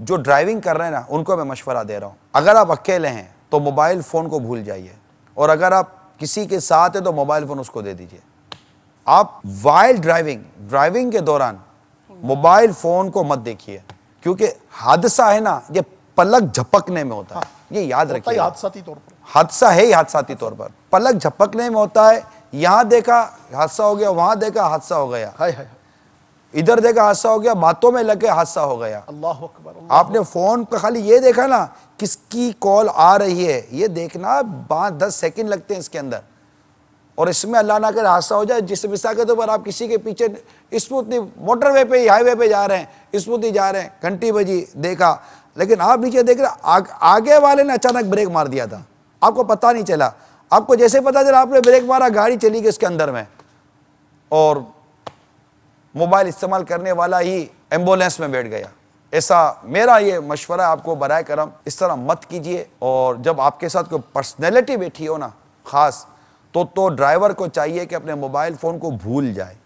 जो ड्राइविंग कर रहे हैं ना, उनको मैं मशवरा दे रहा हूँ, अगर आप अकेले हैं तो मोबाइल फ़ोन को भूल जाइए, और अगर आप किसी के साथ हैं तो मोबाइल फ़ोन उसको दे दीजिए। आप वाइल ड्राइविंग के दौरान मोबाइल फ़ोन को मत देखिए, क्योंकि हादसा है ना, ये पलक झपकने में होता है। ये याद रखिए, हादसाती तौर पर हादसा है ही हादसाती तौर पर, पलक झपकने में होता है। यहां देखा हादसा हो गया, वहां देखा हादसा हो गया, हाय हाय, इधर देखा हादसा हो गया, बातों में लगे हादसा हो गया। अल्लाह अकबर। आपने फोन पे खाली ये देखा ना किसकी कॉल आ रही है, ये देखना 5-10 सेकंड लगते हैं इसके अंदर, और इसमें अल्लाह ना करे हादसा हो जाए। जिस मिसाल के तौर पर आप किसी के पीछे स्मूथली मोटरवे पे हाईवे पे जा रहे हैं, स्मूथली जा रहे हैं, घंटी बजी, देखा, लेकिन आप नीचे देख रहे आगे वाले ने अचानक ब्रेक मार दिया था, आपको पता नहीं चला। आपको जैसे पता चला आपने ब्रेक मारा, गाड़ी चली गई इसके अंदर में, और मोबाइल इस्तेमाल करने वाला ही एम्बुलेंस में बैठ गया। ऐसा मेरा ये मशवरा है आपको, बराए करम इस तरह मत कीजिए। और जब आपके साथ कोई पर्सनैलिटी बैठी हो ना खास, तो ड्राइवर को चाहिए कि अपने मोबाइल फ़ोन को भूल जाए।